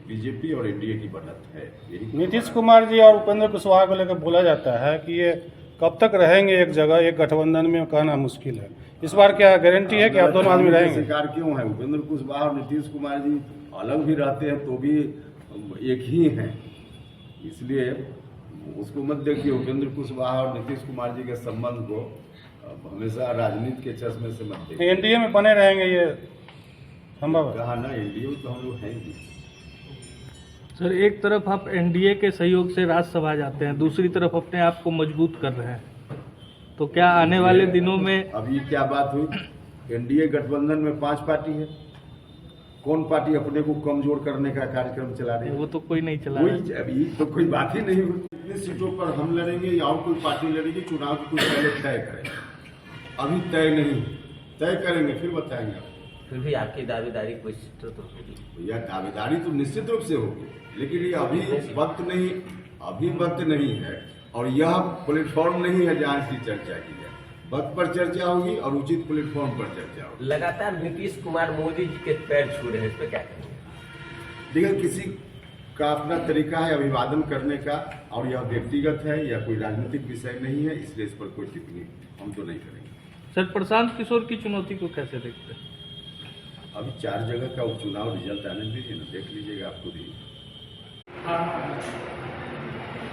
BJP और NDA की बढ़त है। यही नीतीश कुमार जी और उपेंद्र कुशवाहा को लेकर बोला जाता है कि ये कब तक रहेंगे एक जगह, एक गठबंधन में, कहना मुश्किल है। इस बार क्या गारंटी है कि आप दोनों आदमी रहेंगे? शिकार क्यों है? उपेंद्र कुशवाहा और नीतीश कुमार जी अलग भी रहते हैं तो भी एक ही हैं, इसलिए उसको मत देखिए। उपेंद्र कुशवाहा और नीतीश कुमार जी के संबंध को हमेशा राजनीति के चश्मे से मत देखिए। एनडीए में बने रहेंगे, ये संभव है? कहा ना, एनडीए तो हम लोग हैं ही। सर, एक तरफ आप एनडीए के सहयोग से राज्यसभा जाते हैं, दूसरी तरफ अपने आप को मजबूत कर रहे हैं, तो क्या आने वाले दिनों में अभी क्या बात हुई? एनडीए गठबंधन में 5 पार्टी है, कौन पार्टी अपने को कमजोर करने का कार्यक्रम चला रही है? वो तो कोई नहीं चला रहा। कोई अभी तो कोई बात ही नहीं हुई। कितनी सीटों पर हम लड़ेंगे या और कोई पार्टी लड़ेगी, चुनाव की कुछ पहले तय करें। अभी तय नहीं, तय करेंगे फिर बताएंगे। फिर भी आपकी दावेदारी कोई सीटों तो होगी। यह दावेदारी तो निश्चित रूप से होगी, लेकिन ये अभी वक्त नहीं है और यह प्लेटफॉर्म नहीं है जहाँ इसकी चर्चा की जाए। वक्त पर चर्चा होगी और उचित प्लेटफॉर्म पर चर्चा होगी। लगातार नीतीश कुमार मोदी जी के पैर छू रहे हैं, इस पे क्या कहेंगे? देखिए, किसी का अपना तरीका है अभिवादन करने का, और यह व्यक्तिगत है या कोई राजनीतिक विषय नहीं है, इसलिए इस पर कोई टिप्पणी हम तो नहीं करेंगे। सर, प्रशांत किशोर की चुनौती को कैसे देखते हैं? अभी 4 जगह का उपचुनाव रिजल्ट आने दीजिए ना, देख लीजिएगा आपको भी।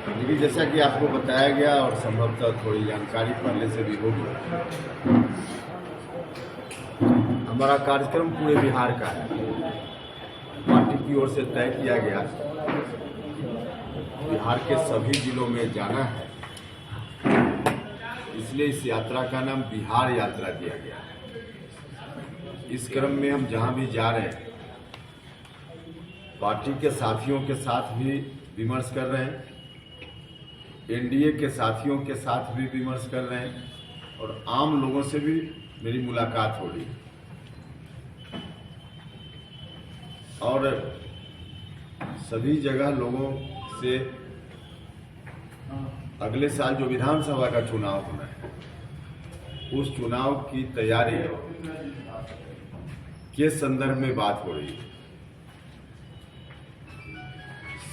क्योंकि जैसा कि आपको बताया गया और संभवतः थोड़ी जानकारी पहले से भी होगी, हमारा कार्यक्रम पूरे बिहार का है। पार्टी की ओर से तय किया गया बिहार के सभी जिलों में जाना है, इसलिए इस यात्रा का नाम बिहार यात्रा दिया गया। इस क्रम में हम जहां भी जा रहे हैं, पार्टी के साथियों के साथ भी विमर्श कर रहे हैं, एनडीए के साथियों के साथ भी विमर्श कर रहे हैं, और आम लोगों से भी मेरी मुलाकात हो रही है। और सभी जगह लोगों से अगले साल जो विधानसभा का चुनाव होना है, उस चुनाव की तैयारी के संदर्भ में बात हो रही है।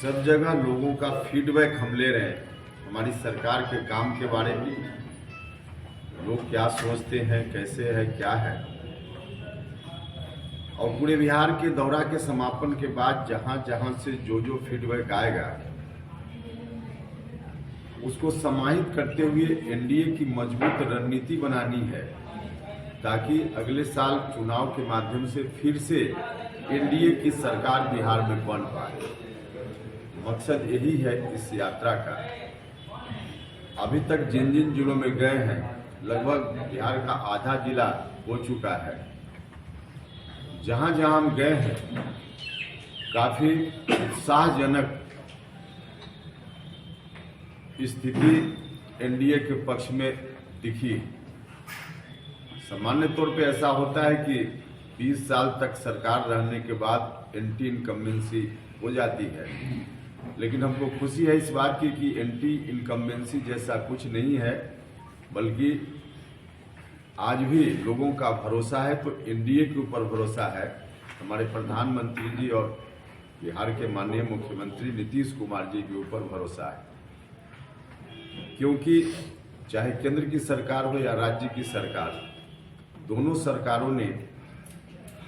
सब जगह लोगों का फीडबैक हम ले रहे हैं हमारी सरकार के काम के बारे में। लोग क्या सोचते हैं, कैसे है, क्या है। और पूरे बिहार के दौरा के समापन के बाद जहां जहां से जो फीडबैक आएगा, उसको समाहित करते हुए एनडीए की मजबूत रणनीति बनानी है, ताकि अगले साल चुनाव के माध्यम से फिर से एनडीए की सरकार बिहार में बन पाए। मकसद यही है इस यात्रा का। अभी तक जिन जिन जिलों में गए हैं, लगभग बिहार का आधा जिला हो चुका है। जहां जहां हम गए हैं, काफी उत्साहजनक स्थिति एनडीए के पक्ष में दिखी। सामान्य तौर पे ऐसा होता है कि 20 साल तक सरकार रहने के बाद एंटी इनकम्बेंसी हो जाती है, लेकिन हमको खुशी है इस बात की कि एंटी इनकम्बेंसी जैसा कुछ नहीं है, बल्कि आज भी लोगों का भरोसा है तो एनडीए के ऊपर भरोसा है। हमारे प्रधानमंत्री जी और बिहार के माननीय मुख्यमंत्री नीतीश कुमार जी के ऊपर भरोसा है, क्योंकि चाहे केंद्र की सरकार हो या राज्य की सरकार, दोनों सरकारों ने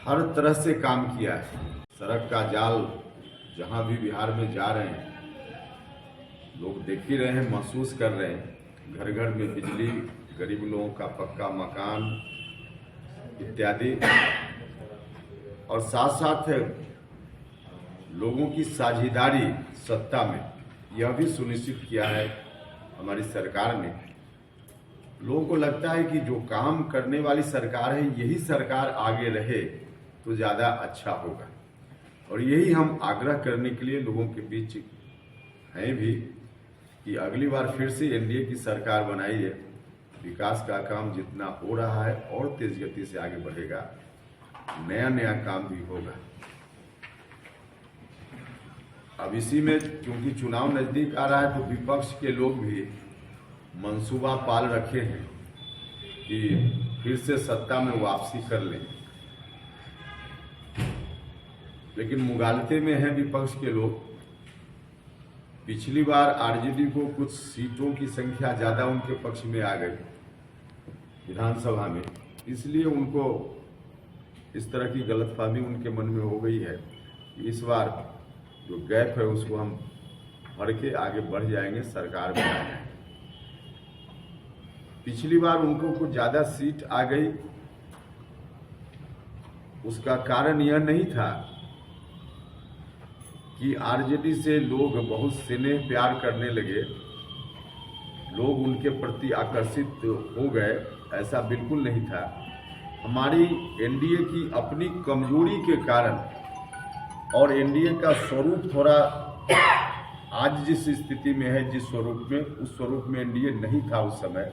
हर तरह से काम किया है। सड़क का जाल जहां भी बिहार में जा रहे हैं, लोग देख ही रहे हैं, महसूस कर रहे हैं। घर घर में बिजली, गरीब लोगों का पक्का मकान इत्यादि, और साथ साथ लोगों की साझेदारी सत्ता में, यह भी सुनिश्चित किया है हमारी सरकार ने। लोगों को लगता है कि जो काम करने वाली सरकार है, यही सरकार आगे रहे तो ज्यादा अच्छा होगा, और यही हम आग्रह करने के लिए लोगों के बीच हैं भी कि अगली बार फिर से एनडीए की सरकार बनाइए। विकास का काम जितना हो रहा है और तेज गति से आगे बढ़ेगा, नया नया काम भी होगा। अब इसी में क्योंकि चुनाव नजदीक आ रहा है, तो विपक्ष के लोग भी मंसूबा पाल रखे हैं कि फिर से सत्ता में वापसी कर लें। लेकिन मुगालते में है विपक्ष के लोग। पिछली बार आरजेडी को कुछ सीटों की संख्या ज्यादा उनके पक्ष में आ गई विधानसभा में, इसलिए उनको इस तरह की गलतफहमी उनके मन में हो गई है। इस बार जो गैप है उसको हम भर के आगे बढ़ जाएंगे, सरकार में आ जाएंगे। पिछली बार उनको कुछ ज्यादा सीट आ गई, उसका कारण यह नहीं था कि आरजेडी से लोग बहुत स्नेह प्यार करने लगे, लोग उनके प्रति आकर्षित हो गए, ऐसा बिल्कुल नहीं था। हमारी एनडीए की अपनी कमजोरी के कारण और एनडीए का स्वरूप थोड़ा आज जिस स्थिति में है, जिस स्वरूप में, उस स्वरूप में एनडीए नहीं था उस समय,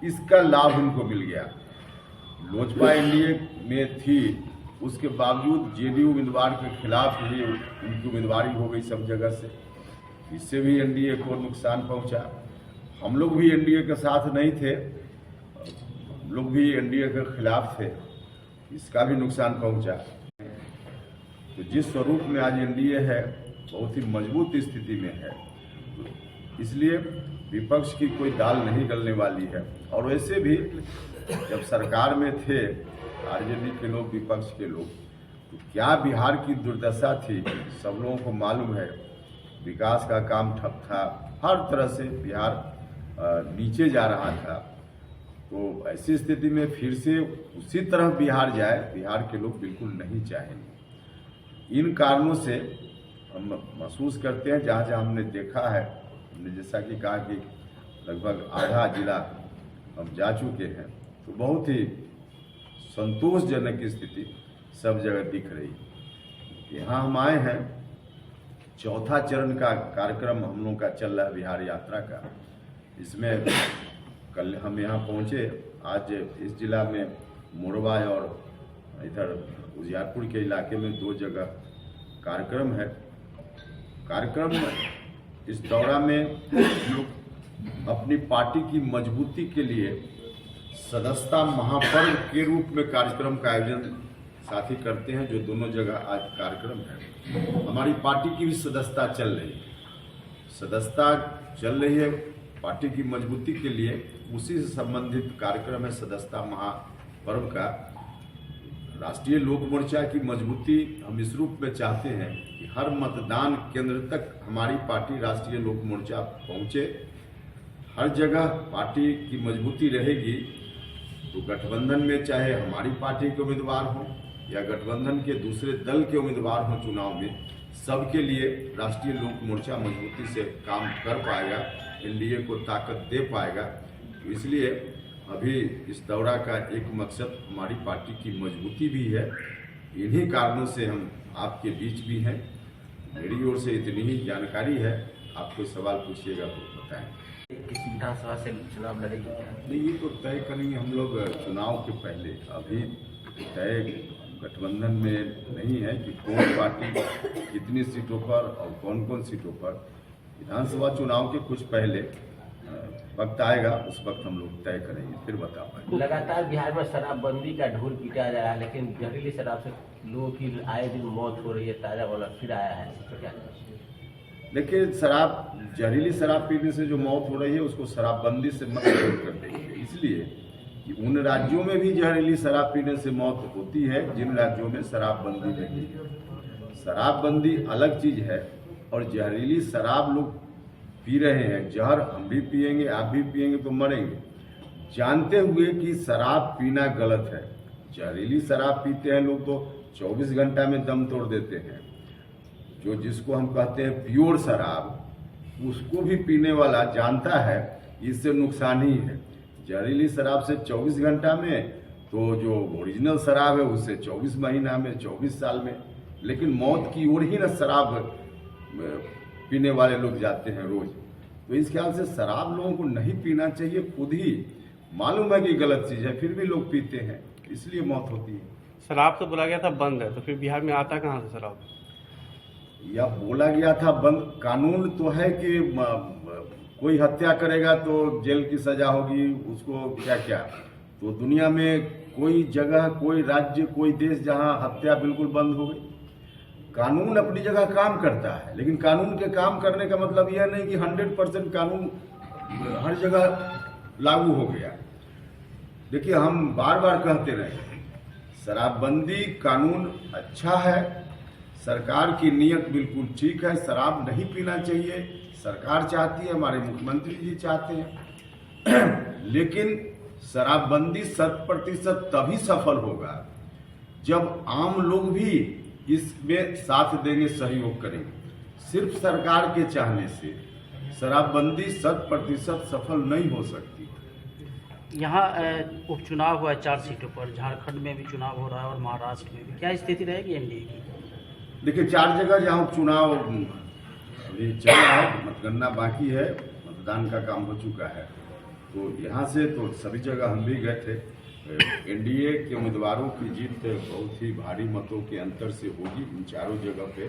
इसका लाभ उनको मिल गया। लोजपा एनडीए में थी, उसके बावजूद जेडीयू उम्मीदवार के खिलाफ ही उनकी उम्मीदवारी हो गई सब जगह से, इससे भी एनडीए को नुकसान पहुंचा। हम लोग भी एनडीए के साथ नहीं थे, हम लोग भी एनडीए के खिलाफ थे, इसका भी नुकसान पहुंचा। तो जिस स्वरूप में आज एनडीए है बहुत ही मजबूत स्थिति में है, इसलिए विपक्ष की कोई दाल नहीं गलने वाली है। और वैसे भी जब सरकार में थे आरजेडी के लोग, विपक्ष के लोग, तो क्या बिहार की दुर्दशा थी सब लोगों को मालूम है। विकास का काम ठप था, हर तरह से बिहार नीचे जा रहा था। तो ऐसी स्थिति में फिर से उसी तरह बिहार जाए, बिहार के लोग बिल्कुल नहीं चाहेंगे। इन कारणों से हम महसूस करते हैं, जहाँ जहाँ हमने देखा है, हमने जैसा कि कहा कि लगभग आधा जिला हम जा चुके हैं, तो बहुत ही संतोषजनक स्थिति सब जगह दिख रही है। यहाँ हम आए हैं, चौथा चरण का कार्यक्रम हम लोगों का चल रहा है बिहार यात्रा का। इसमें कल हम यहाँ पहुँचे, आज इस जिला में मोरवा और इधर उजियारपुर के इलाके में 2 जगह कार्यक्रम है। कार्यक्रम इस दौरा में लोग अपनी पार्टी की मजबूती के लिए सदस्यता महापर्व के रूप में कार्यक्रम का आयोजन साथ ही करते हैं, जो दोनों जगह आज कार्यक्रम है। हमारी पार्टी की भी सदस्यता चल रही है, सदस्यता चल रही है पार्टी की मजबूती के लिए, उसी से संबंधित कार्यक्रम है सदस्यता महापर्व का। राष्ट्रीय लोक मोर्चा की मजबूती हम इस रूप में चाहते हैं कि हर मतदान केंद्र तक हमारी पार्टी राष्ट्रीय लोक मोर्चा पहुंचे, हर जगह पार्टी की मजबूती रहेगी। तो गठबंधन में चाहे हमारी पार्टी के उम्मीदवार हों या गठबंधन के दूसरे दल के उम्मीदवार हों चुनाव में, सबके लिए राष्ट्रीय लोक मोर्चा मजबूती से काम कर पाएगा, एनडीए को ताकत दे पाएगा। तो इसलिए अभी इस दौरा का एक मकसद हमारी पार्टी की मजबूती भी है। इन्हीं कारणों से हम आपके बीच भी हैं। मेरी ओर से इतनी ही जानकारी है, आप कोई सवाल पूछिएगा तो बताएं। किसी विधानसभा से चुनाव लड़ेगी क्या? नहीं, ये तो तय करेंगे हम लोग चुनाव के पहले। अभी तय गठबंधन में नहीं है कि कौन पार्टी कितनी सीटों पर और कौन कौन सीटों पर। विधानसभा चुनाव के कुछ पहले वक्त आएगा, उस वक्त हम लोग तय करेंगे, फिर बता पाएंगे। लगातार बिहार में शराबबंदी का ढोल पीटा जा रहा है, लेकिन जहरीली शराब से लोगों की आए दिन मौत हो रही है। ताजा वाला फिर आया है, तो क्या देखिए, जहरीली शराब पीने से जो मौत हो रही है उसको शराबबंदी से मत जोड़ कर देंगे, इसलिए कि उन राज्यों में भी जहरीली शराब पीने से मौत होती है जिन राज्यों में शराबबंदी नहीं है। शराबबंदी अलग चीज है और जहरीली शराब लोग पी रहे हैं। जहर हम भी पिएंगे, आप भी पिएंगे तो मरेंगे, जानते हुए कि शराब पीना गलत है। जहरीली शराब पीते हैं लोग तो 24 घंटा में दम तोड़ देते हैं। जो जिसको हम कहते हैं प्योर शराब, उसको भी पीने वाला जानता है इससे नुकसान ही है। जहरीली शराब से 24 घंटा में, तो जो ओरिजिनल शराब है उससे 24 महीना में, 24 साल में। लेकिन मौत की ओर ही ना शराब पीने वाले लोग जाते हैं रोज। तो इस ख्याल से शराब लोगों को नहीं पीना चाहिए। खुद ही मालूम है कि गलत चीज है, फिर भी लोग पीते हैं, इसलिए मौत होती है। शराब तो बोला गया था बंद है, तो फिर बिहार में आता कहाँ से शराब? या बोला गया था बंद, कानून तो है कि कोई हत्या करेगा तो जेल की सजा होगी, उसको क्या क्या। तो दुनिया में कोई जगह, कोई राज्य, कोई देश जहां हत्या बिल्कुल बंद हो गई? कानून अपनी जगह काम करता है, लेकिन कानून के काम करने का मतलब यह नहीं कि 100% कानून हर जगह लागू हो गया। देखिए, हम बार बार कहते रहे, शराबबंदी कानून अच्छा है, सरकार की नीयत बिल्कुल ठीक है, शराब नहीं पीना चाहिए, सरकार चाहती है, हमारे मुख्यमंत्री जी चाहते हैं। लेकिन शराबबंदी 100% तभी सफल होगा जब आम लोग भी इसमें साथ देंगे, सहयोग करेंगे। सिर्फ सरकार के चाहने से शराबबंदी 100% सफल नहीं हो सकती। यहाँ उपचुनाव हुआ है 4 सीटों पर, झारखंड में भी चुनाव हो रहा है और महाराष्ट्र में भी, क्या स्थिति रहेगी एनडीए की? देखिए, 4 जगह जहाँ उपचुनाव अभी चल रहा है, मतगणना बाकी है, मतदान का काम हो चुका है, तो यहाँ से तो सभी जगह हम भी गए थे। एनडीए के उम्मीदवारों की जीत बहुत ही भारी मतों के अंतर से होगी इन चारों जगह पे।